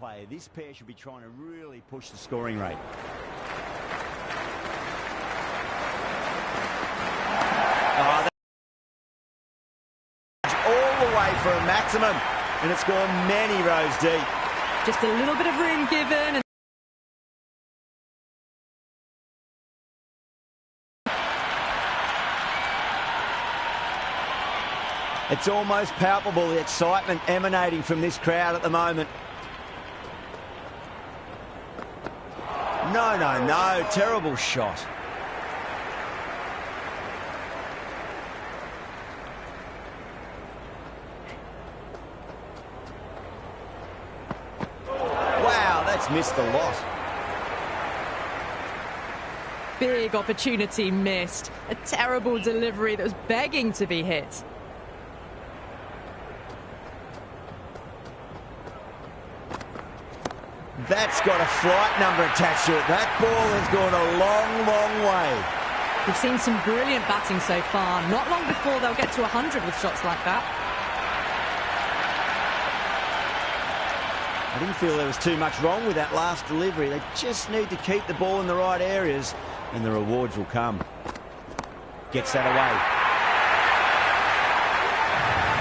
player. This pair should be trying to really push the scoring rate. Oh, that's all the way for a maximum, and it's gone many rows deep. Just a little bit of room given. And it's almost palpable, the excitement emanating from this crowd at the moment. No, no, no. Terrible shot. Wow, that's missed a lot. Big opportunity missed. A terrible delivery that was begging to be hit. That's got a flight number attached to it. That ball has gone a long, long way. We've seen some brilliant batting so far. Not long before they'll get to 100 with shots like that. I didn't feel there was too much wrong with that last delivery. They just need to keep the ball in the right areas and the rewards will come. Gets that away.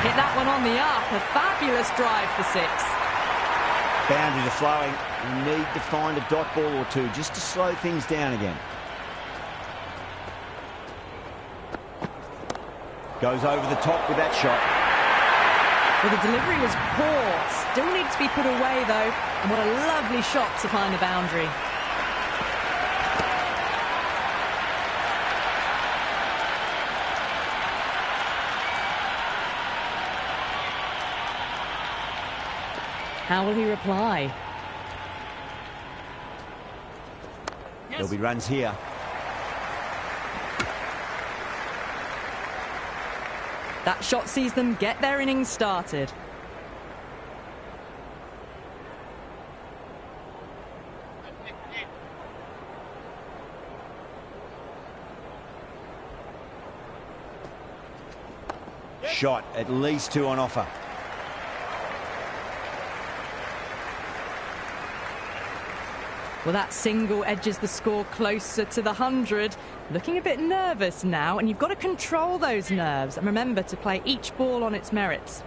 Hit that one on the up. A fabulous drive for 6. Boundaries are flowing. You need to find a dot ball or two just to slow things down again. Goes over the top with that shot. Well, the delivery was poor. Still needs to be put away, though. And what a lovely shot to find the boundary. How will he reply? There'll be runs here. That shot sees them get their innings started. Shot, at least 2 on offer. Well, that single edges the score closer to the 100. Looking a bit nervous now, and you've got to control those nerves and remember to play each ball on its merits.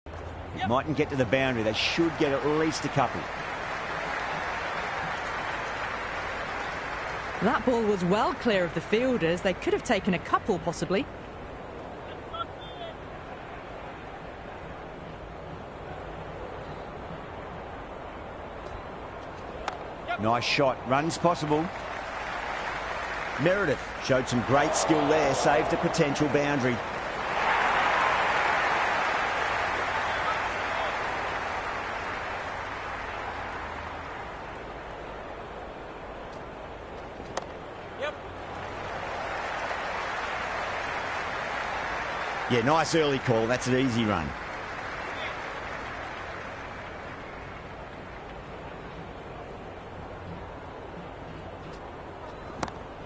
It mightn't get to the boundary. They should get at least a couple. That ball was well clear of the fielders. They could have taken a couple, possibly. Nice shot. Runs possible. Meredith showed some great skill there. Saved a potential boundary. Yeah, nice early call. That's an easy run.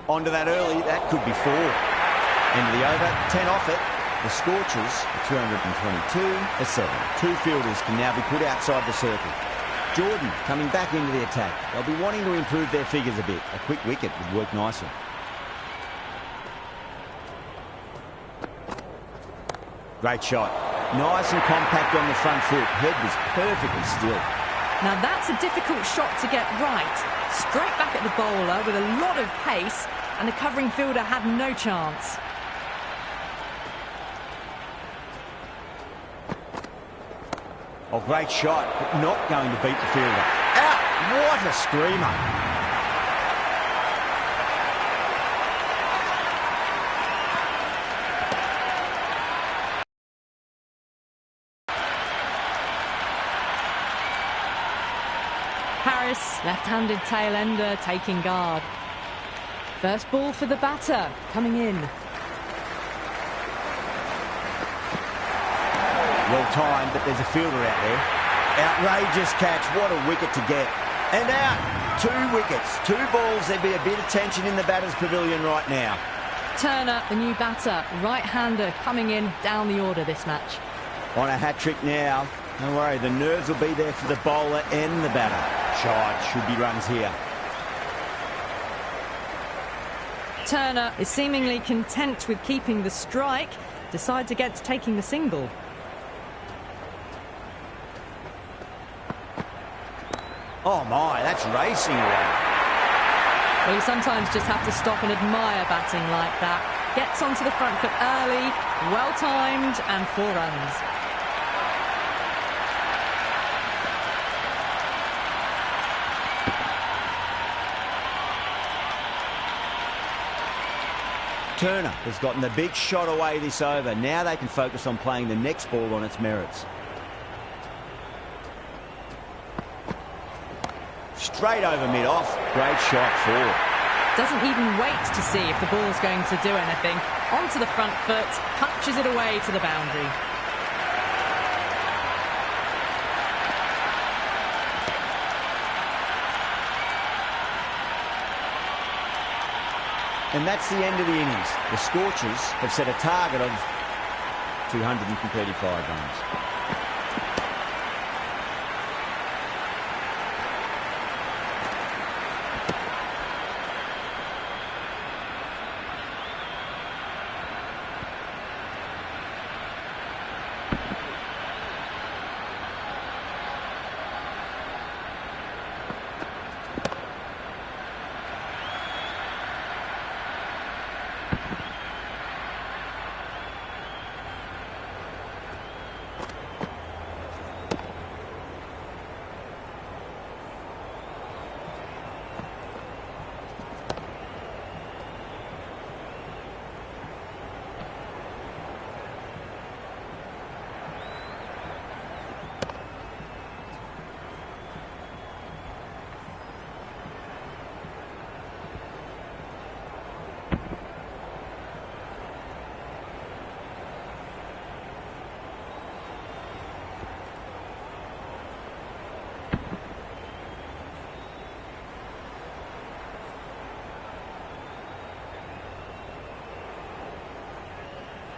Onto that early, that could be 4. End of the over, 10 off it. The Scorchers, 222 for 7. 2 fielders can now be put outside the circle. Jordan coming back into the attack. They'll be wanting to improve their figures a bit. A quick wicket would work nicely. Great shot. Nice and compact on the front foot. Head was perfectly still. Now that's a difficult shot to get right. Straight back at the bowler with a lot of pace, and the covering fielder had no chance. Oh, great shot, but not going to beat the fielder. Out! What a screamer. Harris, left-handed tail ender, taking guard. First ball for the batter, coming in. Well timed, but there's a fielder out there. Outrageous catch, what a wicket to get. And out, 2 wickets, 2 balls. There'd be a bit of tension in the batter's pavilion right now. Turner, the new batter, right-hander, coming in down the order this match. On a hat-trick now. Don't worry, the nerves will be there for the bowler and the batter. Shot, should be runs here. Turner is seemingly content with keeping the strike, decides against taking the single. Oh my, that's racing away. Well, you sometimes just have to stop and admire batting like that. Gets onto the front foot early, well-timed, and 4 runs. Turner has gotten the big shot away this over. Now they can focus on playing the next ball on its merits. Straight over mid-off. Great shot forward. Doesn't even wait to see if the ball's going to do anything. Onto the front foot, punches it away to the boundary. And that's the end of the innings. The Scorchers have set a target of 235 runs.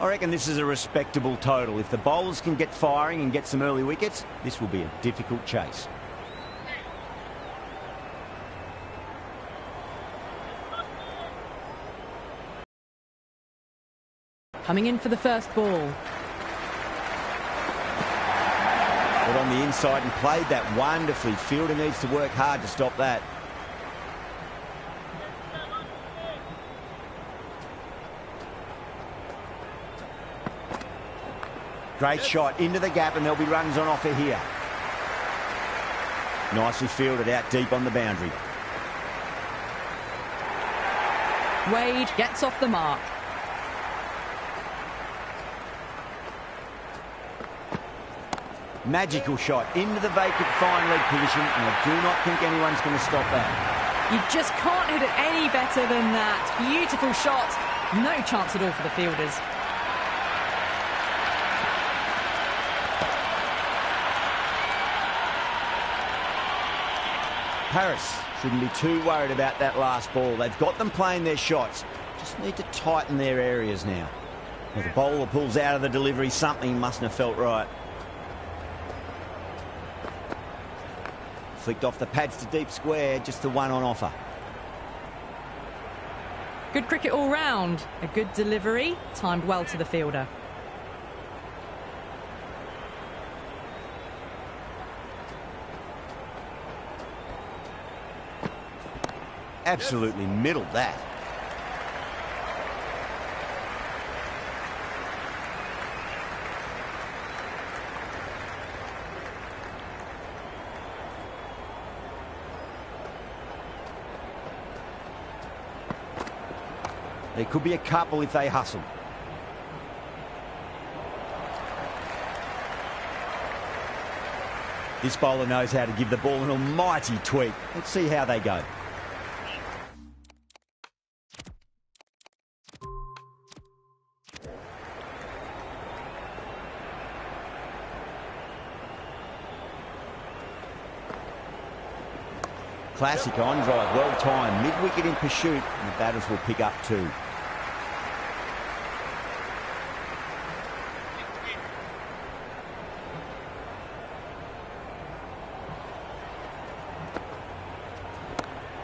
I reckon this is a respectable total. If the bowlers can get firing and get some early wickets, this will be a difficult chase. Coming in for the first ball. Got on the inside and played that wonderfully. Fielder needs to work hard to stop that. Great shot into the gap, and there'll be runs on offer here. Nicely fielded out deep on the boundary. Wade gets off the mark. Magical shot into the vacant fine leg position, and I do not think anyone's going to stop that. You just can't hit it any better than that. Beautiful shot. No chance at all for the fielders. Paris shouldn't be too worried about that last ball. They've got them playing their shots. Just need to tighten their areas now. If the bowler pulls out of the delivery, something mustn't have felt right. Flicked off the pads to deep square, just the one on offer. Good cricket all round. A good delivery, timed well to the fielder. Absolutely middled that. There could be a couple if they hustle. This bowler knows how to give the ball an almighty tweak. Let's see how they go. Classic on drive, well timed, mid-wicket in pursuit, and the batters will pick up 2.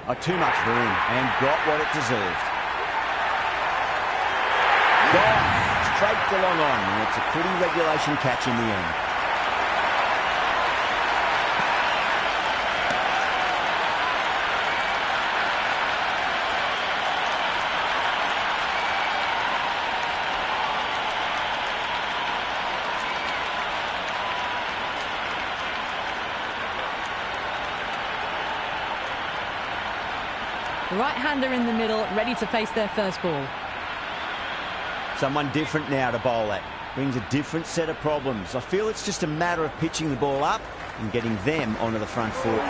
Oh, too much room, and got what it deserved. Gone. Straight to long on, and it's a pretty regulation catch in the end. The right-hander in the middle, ready to face their first ball. Someone different now to bowl at. Brings a different set of problems. I feel it's just a matter of pitching the ball up and getting them onto the front foot.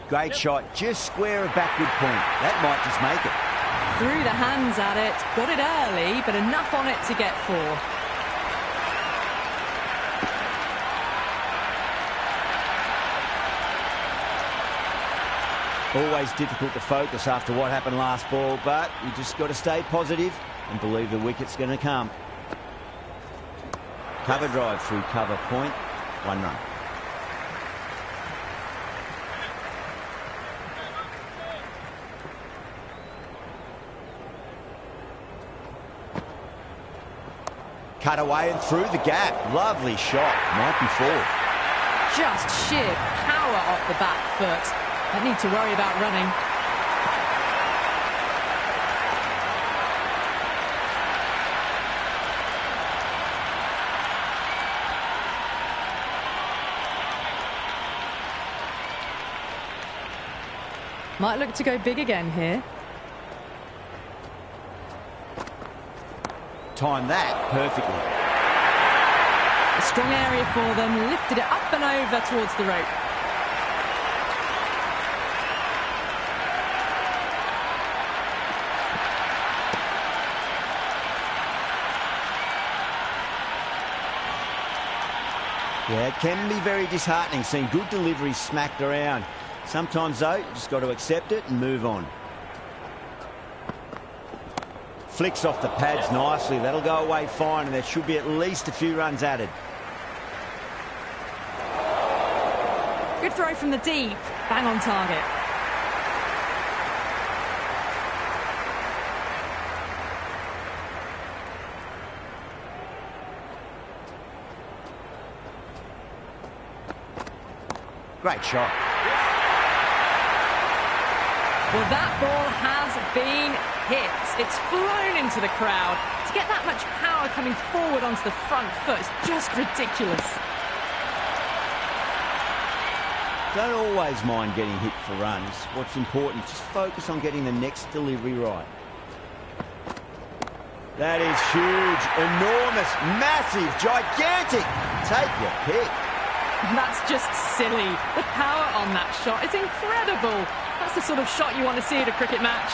Great shot, just square of backward point. That might just make it. Threw the hands at it, got it early, but enough on it to get 4. Always difficult to focus after what happened last ball, but you just got to stay positive and believe the wicket's going to come. Cover drive through cover point, 1 run. Cut away and through the gap. Lovely shot. Might be 4. Just sheer power off the back foot. Don't need to worry about running. Might look to go big again here. Timed that perfectly. A strong area for them, lifted it up and over towards the rope. Yeah, it can be very disheartening seeing good deliveries smacked around. Sometimes, though, you just got to accept it and move on. Flicks off the pads nicely. That'll go away fine, and there should be at least a few runs added. Good throw from the deep. Bang on target. Great shot. Well, that ball has been hit. It's flown into the crowd. To get that much power coming forward onto the front foot is just ridiculous. Don't always mind getting hit for runs. What's important, just focus on getting the next delivery right. That is huge, enormous, massive, gigantic. Take your pick. That's just silly. The power on that shot is incredible. That's the sort of shot you want to see at a cricket match.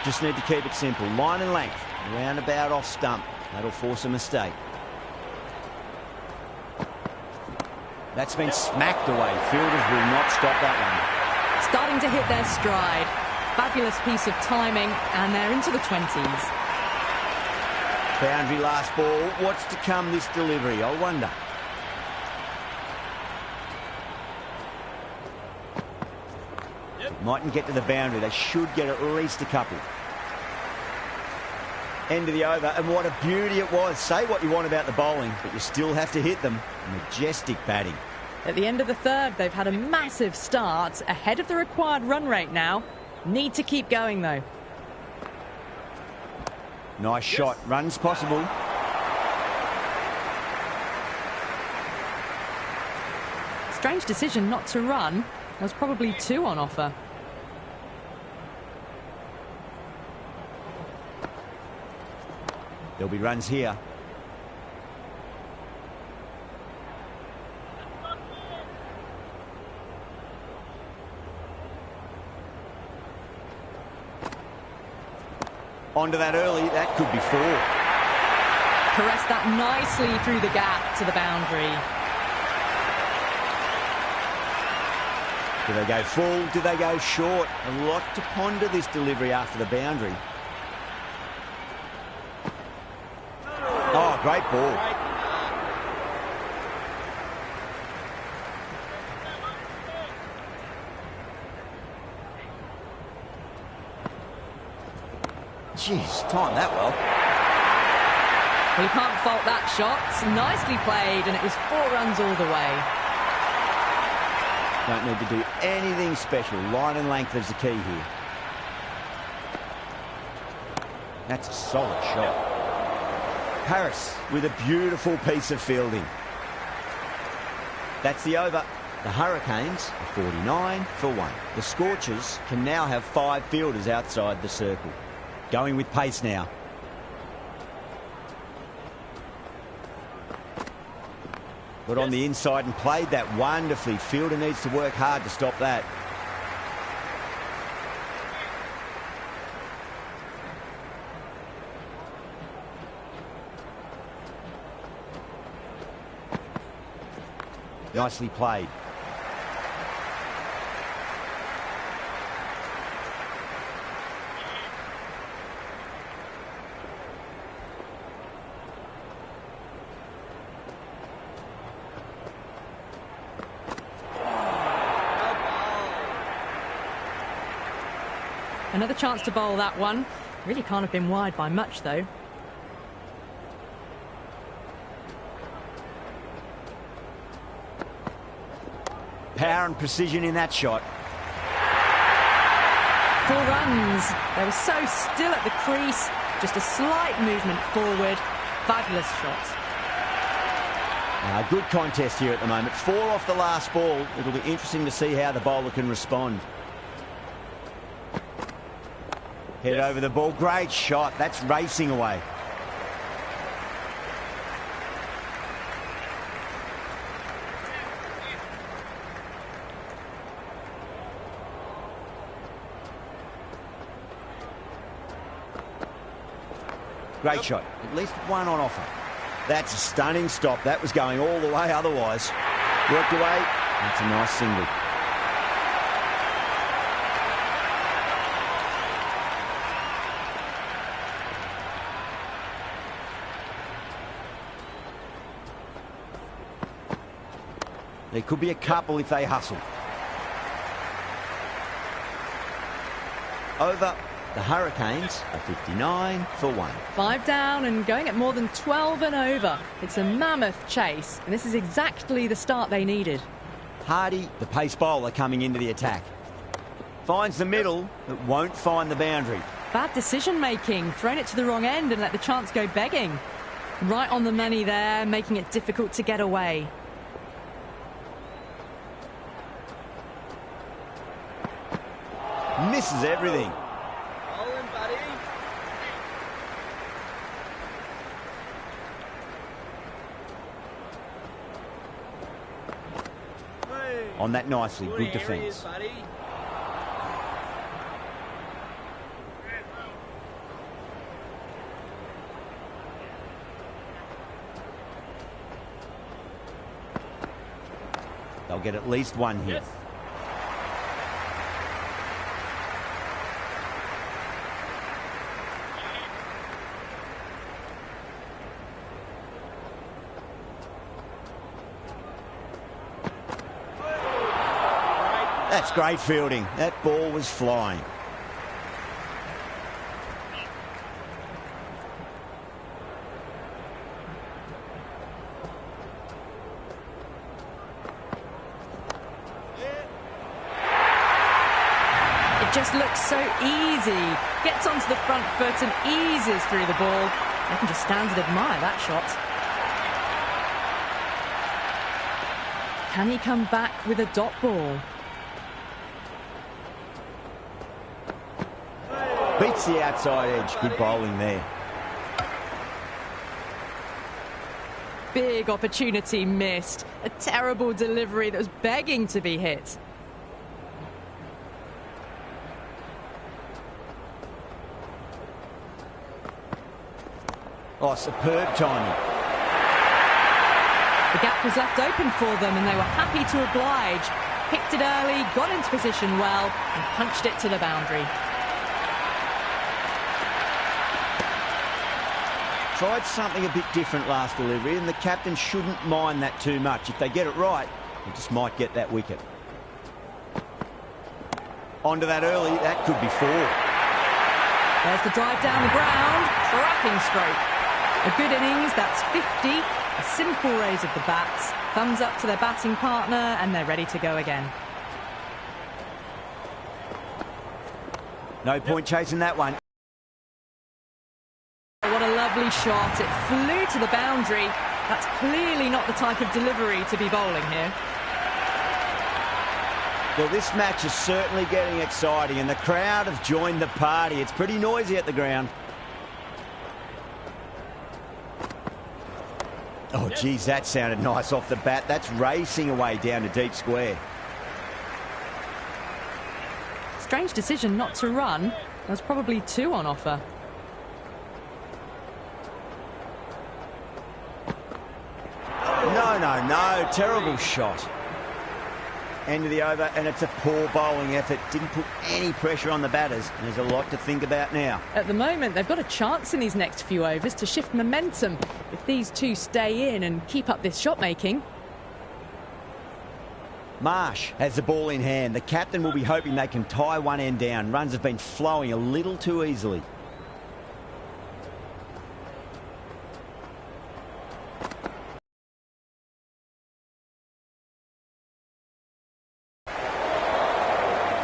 Just need to keep it simple. Line and length. Roundabout off stump. That'll force a mistake. That's been smacked away. Fielders will not stop that one. Starting to hit their stride. Fabulous piece of timing, and they're into the 20s. Boundary last ball. What's to come this delivery? I wonder. Mightn't get to the boundary. They should get at least a couple. End of the over, and what a beauty it was. Say what you want about the bowling, but you still have to hit them. Majestic batting. At the end of the third, they've had a massive start, ahead of the required run rate now. Need to keep going, though. Nice shot. Runs possible. Strange decision not to run. There was probably 2 on offer. There'll be runs here. Onto that early, that could be 4. Caressed that nicely through the gap to the boundary. Do they go full? Do they go short? A lot to ponder this delivery after the boundary. Oh, great ball. Jeez, timed that well. Well, you can't fault that shot. Nicely played, and it was 4 runs all the way. Don't need to do anything special. Line and length is the key here. That's a solid shot. Harris with a beautiful piece of fielding. That's the over. The Hurricanes are 49 for 1. The Scorchers can now have 5 fielders outside the circle. Going with pace now. Got on the inside and played that wonderfully. Fielder needs to work hard to stop that. Nicely played. Another chance to bowl that one. Really can't have been wide by much, though. Power and precision in that shot. 4 runs. They were so still at the crease. Just a slight movement forward. Fabulous shot. Good contest here at the moment. 4 off the last ball. It'll be interesting to see how the bowler can respond. Head over the ball. Great shot. That's racing away. Great shot. At least 1 on offer. That's a stunning stop. That was going all the way otherwise. Worked away. That's a nice single. There could be a couple if they hustle. Over. The Hurricanes are 59 for 1. 5 down and going at more than 12 and over. It's a mammoth chase, and this is exactly the start they needed. Hardy, the pace bowler, coming into the attack. Finds the middle, but won't find the boundary. Bad decision-making. Thrown it to the wrong end and let the chance go begging. Right on the money there, making it difficult to get away. Misses everything. On that nicely, good defence. They'll get at least 1 here. That's great fielding. That ball was flying. It just looks so easy. Gets onto the front foot and eases through the ball. I can just stand and admire that shot. Can he come back with a dot ball? Beats the outside edge. Good bowling there. Big opportunity missed. A terrible delivery that was begging to be hit. Oh, superb timing. The gap was left open for them and they were happy to oblige. picked it early, got into position well, and punched it to the boundary. Tried something a bit different last delivery, and the captain shouldn't mind that too much. If they get it right, they just might get that wicket. Onto that early, that could be 4. There's the drive down the ground, cracking stroke. A good innings, that's 50. A simple raise of the bats, thumbs up to their batting partner, and they're ready to go again. No point chasing that one. What a lovely shot. It flew to the boundary. That's clearly not the type of delivery to be bowling here. Well, this match is certainly getting exciting, and the crowd have joined the party. It's pretty noisy at the ground. Oh, geez, that sounded nice off the bat. That's racing away down to deep square. Strange decision not to run. There's probably 2 on offer. No. Terrible shot. End of the over, and it's a poor bowling effort. Didn't put any pressure on the batters, and there's a lot to think about now. At the moment, they've got a chance in these next few overs to shift momentum if these 2 stay in and keep up this shot making. Marsh has the ball in hand. The captain will be hoping they can tie one end down. Runs have been flowing a little too easily.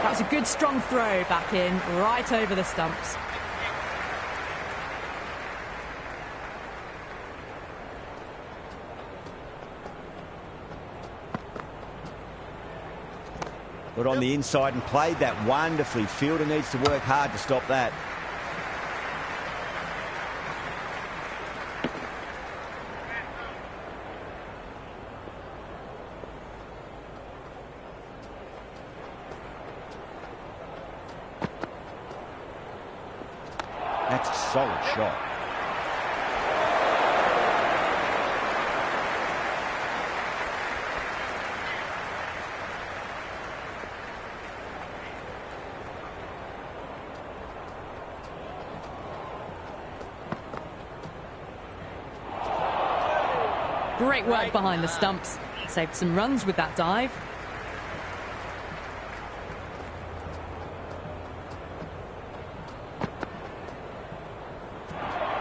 That was a good strong throw back in, right over the stumps. Got on the inside and played that wonderfully. Fielder needs to work hard to stop that. That's a solid shot. Great work behind the stumps. Saved some runs with that dive.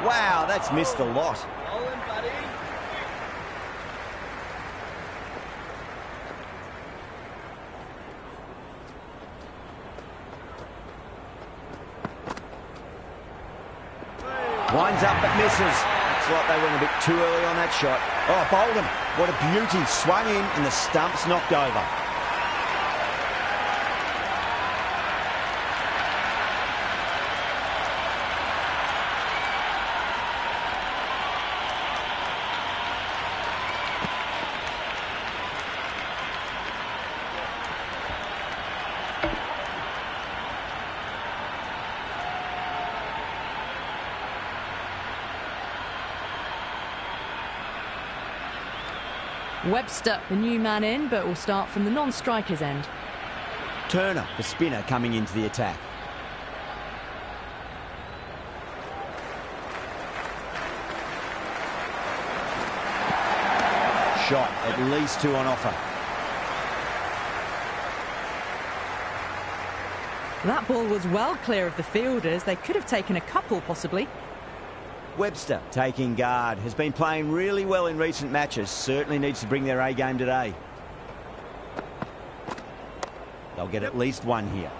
Wow, that's missed a lot. Winds up but misses. Looks like they went a bit too early on that shot. Oh, bowled him. What a beauty. Swung in and the stumps knocked over. Webster, the new man in, but will start from the non-striker's end. Turner, the spinner, coming into the attack. Shot, at least 2 on offer. That ball was well clear of the fielders. They could have taken a couple, possibly. Webster taking guard. Has been playing really well in recent matches. Certainly needs to bring their A game today. They'll get at least 1 here.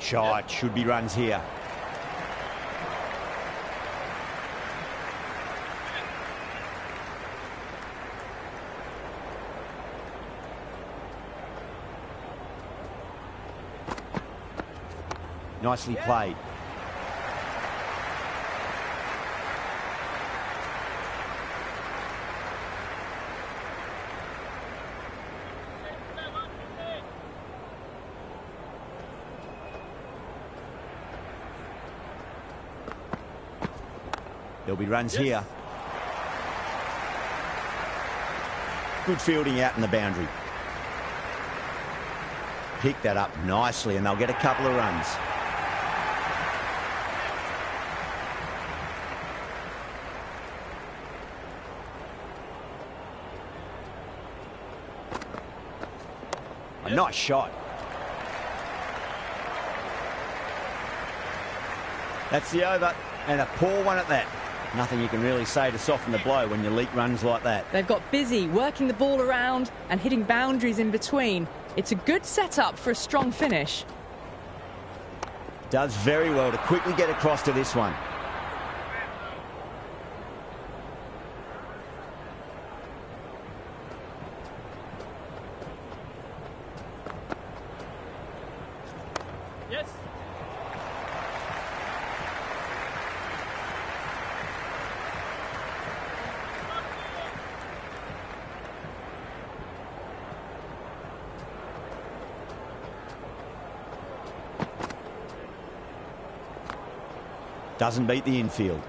Shot, should be runs here. Nicely played. There'll be runs here. Good fielding out in the boundary. Pick that up nicely and they'll get a couple of runs. A nice shot. That's the over, and a poor one at that. Nothing you can really say to soften the blow when you leak runs like that. They've got busy working the ball around and hitting boundaries in between. It's a good setup for a strong finish. Does very well to quickly get across to this one. Yes. Doesn't beat the infield.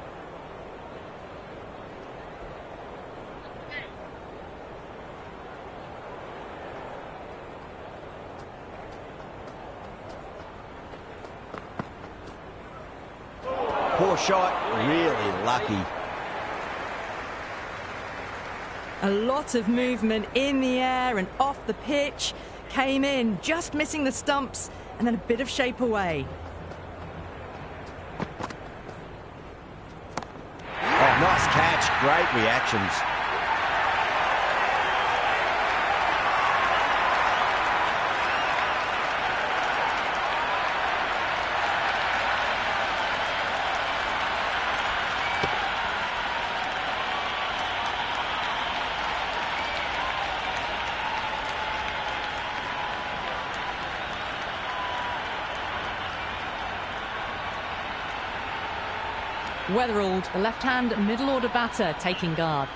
Poor shot, really lucky. A lot of movement in the air and off the pitch. Came in, just missing the stumps, and then a bit of shape away. Oh, nice catch, great reactions. Weatherald, the left-hand middle-order batter, taking guard.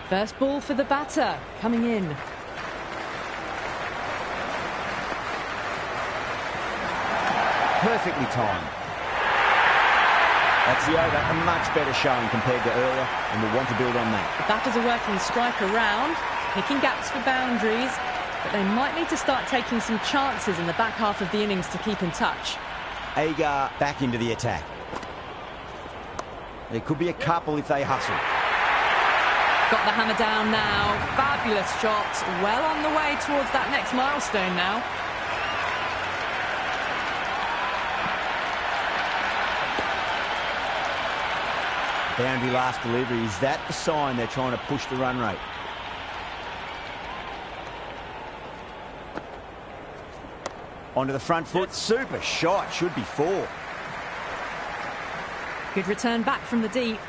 First ball for the batter, coming in. Perfectly timed. That's the over, a much better showing compared to earlier, and we'll want to build on that. The batters are working the strike around, picking gaps for boundaries, but they might need to start taking some chances in the back half of the innings to keep in touch. Agar back into the attack. There could be a couple if they hustle. Got the hammer down now. Fabulous shot. Well on the way towards that next milestone now. Boundary last delivery. Is that the sign they're trying to push the run rate? Onto the front foot. Super shot. Should be 4. Good return back from the deep.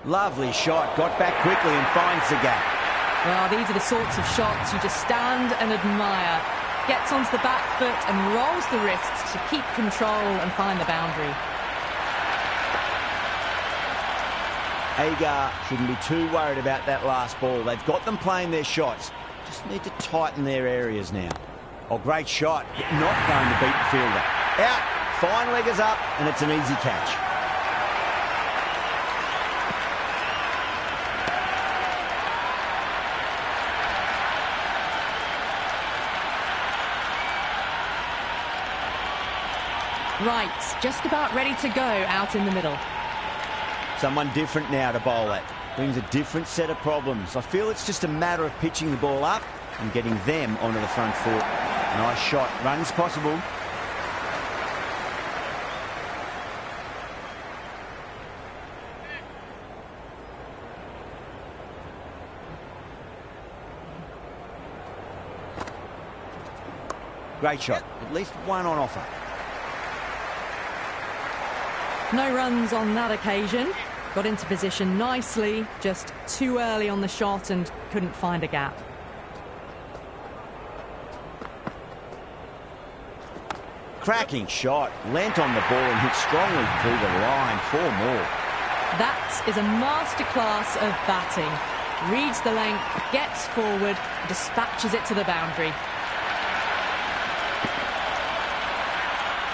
Lovely shot. Got back quickly and finds the gap. Well, these are the sorts of shots you just stand and admire. Gets onto the back foot and rolls the wrists to keep control and find the boundary. Agar shouldn't be too worried about that last ball. They've got them playing their shots. Just need to tighten their areas now. Oh, great shot. Not going to beat the fielder. Out. Fine leggers up, and it's an easy catch. Right, just about ready to go out in the middle. Someone different now to bowl at. Brings a different set of problems. I feel it's just a matter of pitching the ball up and getting them onto the front foot. Nice shot. Runs possible. Great shot. At least one on offer. No runs on that occasion. Got into position nicely, just too early on the shot and couldn't find a gap. Cracking shot. Leant on the ball and hit strongly through the line. 4 more. That is a masterclass of batting. reads the length, gets forward, dispatches it to the boundary.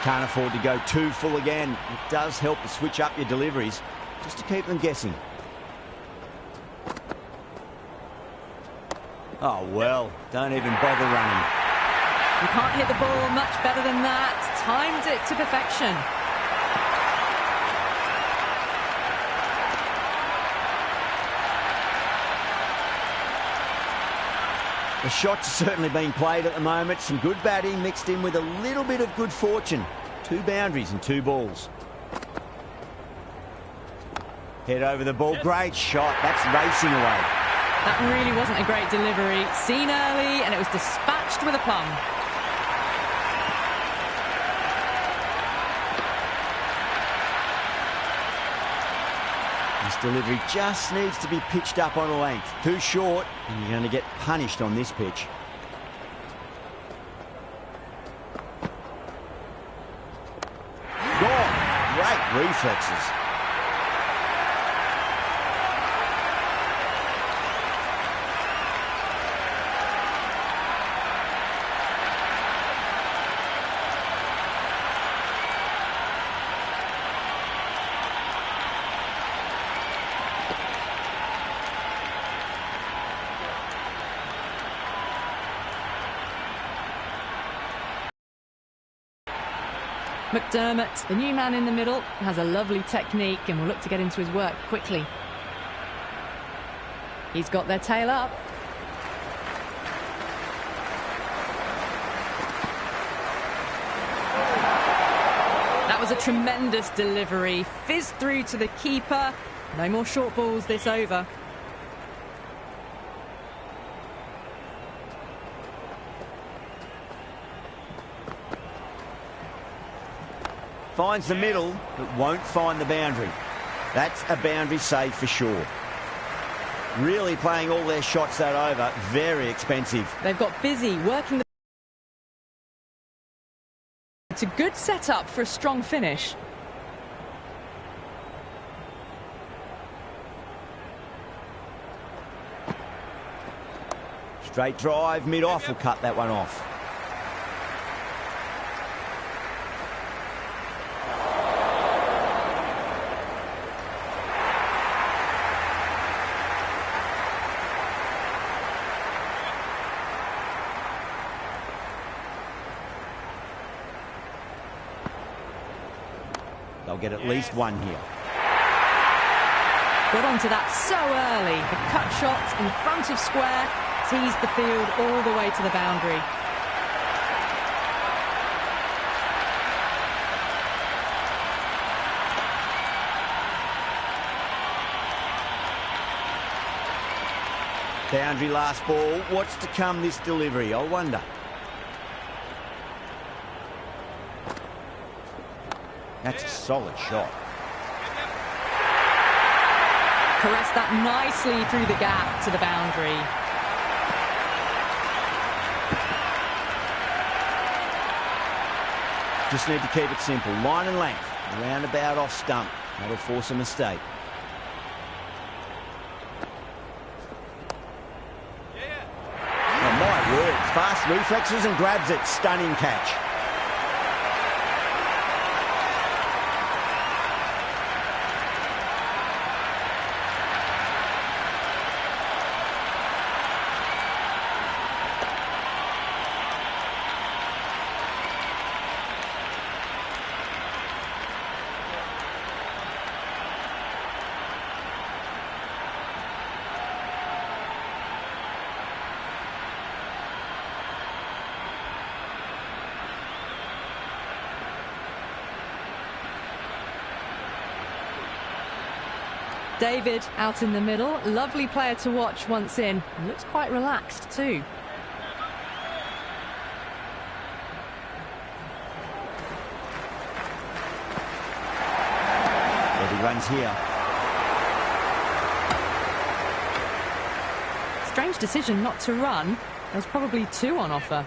Can't afford to go too full again. It does help to switch up your deliveries, just to keep them guessing. Oh, well, don't even bother running. You can't hit the ball much better than that. Timed it to perfection. The shots are certainly being played at the moment. Some good batting mixed in with a little bit of good fortune. 2 boundaries and 2 balls. Head over the ball. Great shot. That's racing away. That really wasn't a great delivery. Seen early, and it was dispatched with aplomb. This delivery just needs to be pitched up on a length. Too short, and you're going to get punished on this pitch. Gone. Great reflexes. McDermott, the new man in the middle, has a lovely technique and will look to get into his work quickly. He's got their tail up. That was a tremendous delivery. Fizzed through to the keeper. No more short balls this over. Finds the middle, but won't find the boundary. That's a boundary save for sure. Really playing all their shots that over. Very expensive. They've got busy working the... It's a good setup for a strong finish. Straight drive, mid-off will cut that one off. They'll get at least one here. Got onto that so early. The cut shot in front of square teased the field all the way to the boundary. Boundary last ball. What's to come this delivery, I wonder. That's a solid shot. Caressed that nicely through the gap to the boundary. Just need to keep it simple. Line and length. Roundabout off stump. That'll force a mistake. Oh, my word. Fast reflexes and grabs it. Stunning catch. David out in the middle. Lovely player to watch once in. Looks quite relaxed too. There he runs here. Strange decision not to run. There's probably 2 on offer.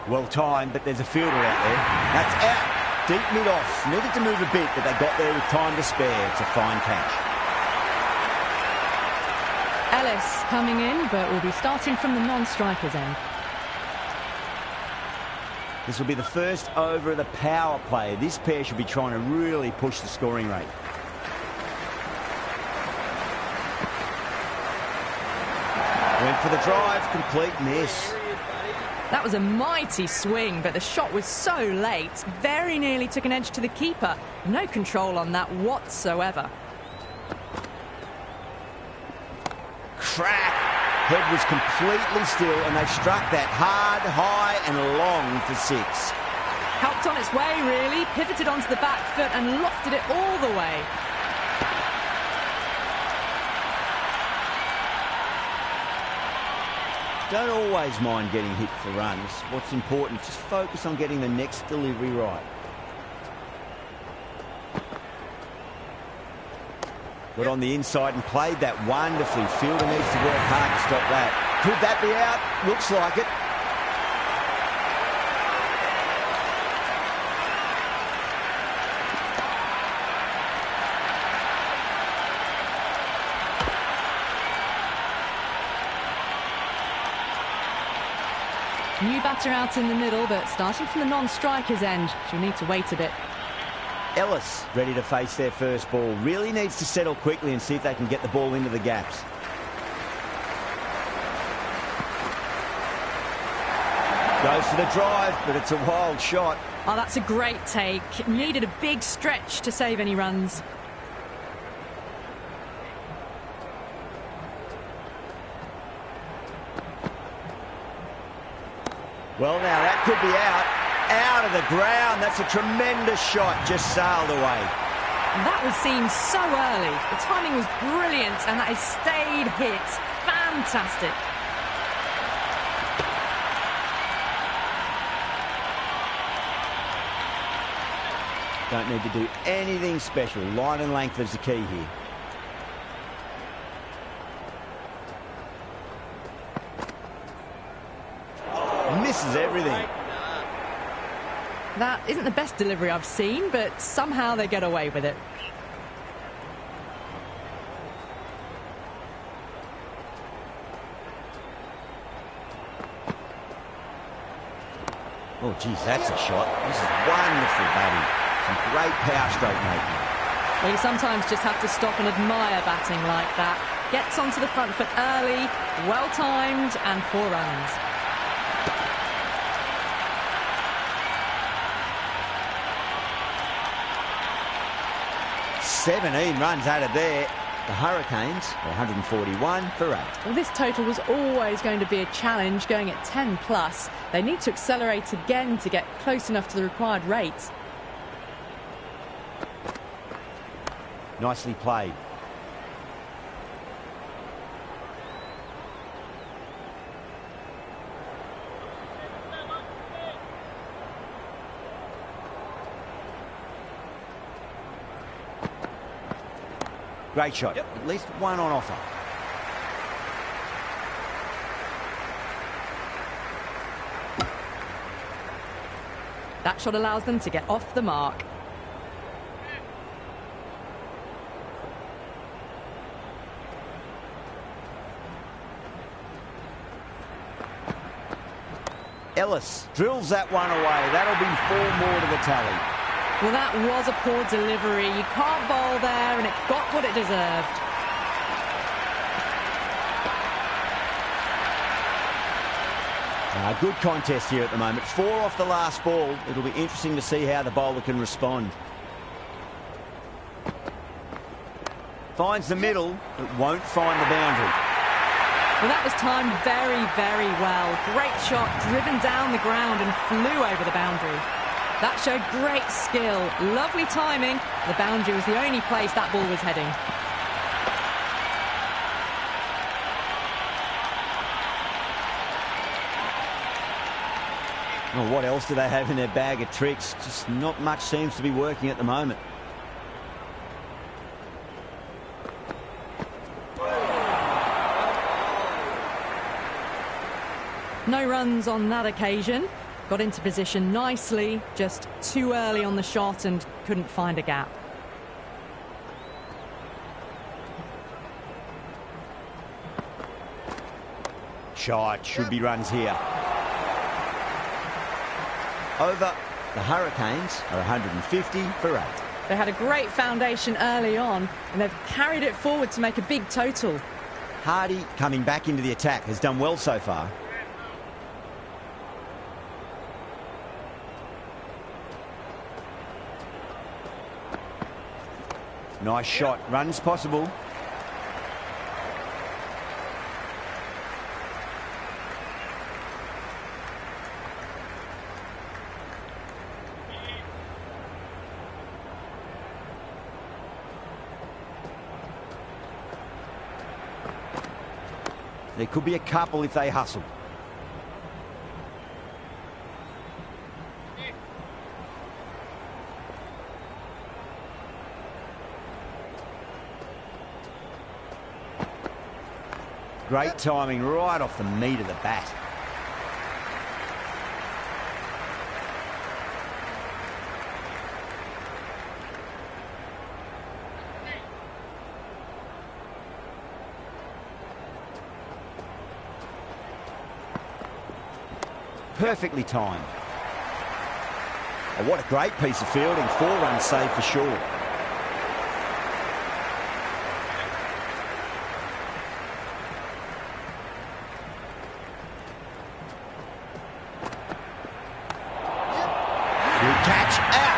Well timed, but there's a fielder out there. That's out. deep mid-off. Needed to move a bit, but they got there with time to spare. It's a fine catch. Ellis coming in, but will be starting from the non-striker's end. This will be the first over of the power play. This pair should be trying to really push the scoring rate. Went for the drive, complete miss. That was a mighty swing, but the shot was so late. Very nearly took an edge to the keeper. No control on that whatsoever. Crack! Head was completely still, and they struck that hard, high and long for 6. Helped on its way, really. Pivoted onto the back foot and lofted it all the way. Don't always mind getting hit for runs. What's important, just focus on getting the next delivery right. Got on the inside and played that wonderfully. Fielder needs to work hard to stop that. Could that be out? Looks like it. New batter out in the middle, but starting from the non-striker's end. She'll need to wait a bit. Ellis ready to face their first ball. Really needs to settle quickly and see if they can get the ball into the gaps. Goes for the drive, but it's a wild shot. Oh, that's a great take. Needed a big stretch to save any runs. Well, now that could be out of the ground. That's a tremendous shot, just sailed away. That was seen so early. The timing was brilliant, and that has stayed hit. Fantastic. Don't need to do anything special. Line and length is the key here. Misses everything. That isn't the best delivery I've seen, but somehow they get away with it. Oh, geez, that's a shot. This is wonderful batting. Some great power stroke making. Well, you sometimes just have to stop and admire batting like that. Gets onto the front foot early, well-timed, and 4 runs. "17 runs out of there. The Hurricanes are 141 for 8. Well, this total was always going to be a challenge, going at 10 plus. They need to accelerate again to get close enough to the required rate. Nicely played. Great shot. Yep. At least one on offer. That shot allows them to get off the mark. Ellis drills that one away. That'll be 4 more to the tally. Well, that was a poor delivery. You can't bowl there, and it got what it deserved. Good contest here at the moment. 4 off the last ball. It'll be interesting to see how the bowler can respond. Finds the middle, but won't find the boundary. Well, that was timed very, very well. Great shot, driven down the ground and flew over the boundary. That showed great skill. Lovely timing. The boundary was the only place that ball was heading. Well, what else do they have in their bag of tricks? Just not much seems to be working at the moment. No runs on that occasion. Got into position nicely, just too early on the shot and couldn't find a gap. Shot, should be runs here. Over, the Hurricanes are 150 for 8. They had a great foundation early on, and they've carried it forward to make a big total. Hardy, coming back into the attack, has done well so far. Nice shot, runs possible. There could be a couple if they hustle. Great timing right off the meat of the bat. Perfectly timed. Oh, what a great piece of fielding. 4 runs saved for sure. Good catch, out.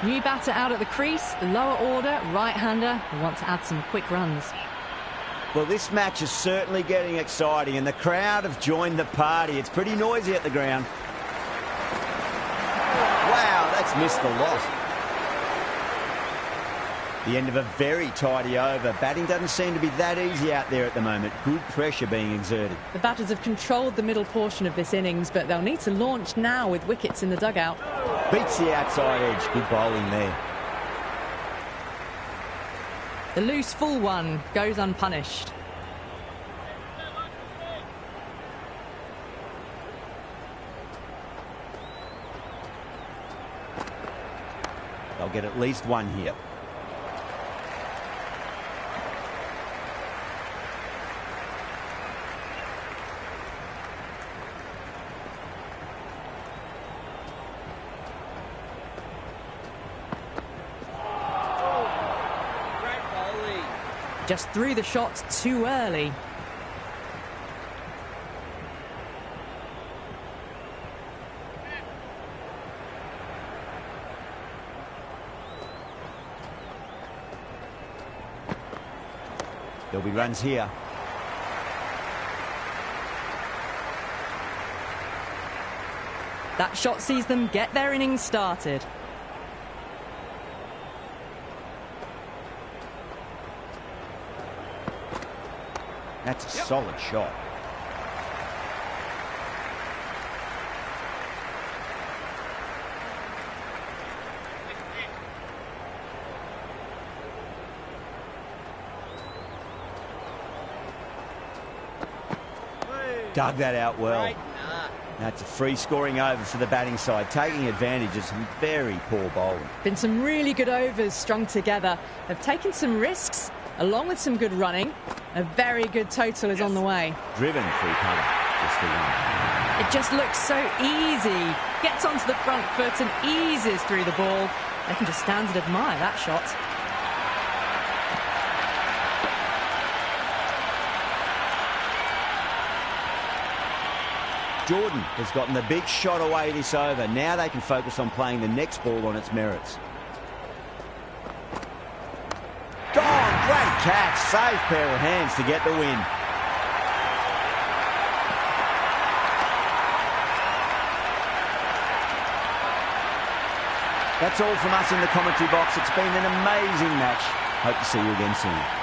New batter out at the crease, lower order, right-hander, who want to add some quick runs. Well, this match is certainly getting exciting, and the crowd have joined the party. It's pretty noisy at the ground. Wow, that's missed the lot. The end of a very tidy over. Batting doesn't seem to be that easy out there at the moment. Good pressure being exerted. The batters have controlled the middle portion of this innings, but they'll need to launch now with wickets in the dugout. Beats the outside edge. Good bowling there. The loose full one goes unpunished. They'll get at least one here. Just threw the shot too early. There'll be runs here. That shot sees them get their innings started. That's a solid shot. Dug that out well. That's a free scoring over for the batting side, taking advantage of some very poor bowling. Been some really good overs strung together. They've taken some risks, along with some good running. A very good total is on the way. Driven through cover. Just the one. It just looks so easy. Gets onto the front foot and eases through the ball. They can just stand and admire that shot. Jordan has gotten the big shot away this over. Now they can focus on playing the next ball on its merits. Gone, great catch. Safe pair of hands to get the win. That's all from us in the commentary box. It's been an amazing match. Hope to see you again soon.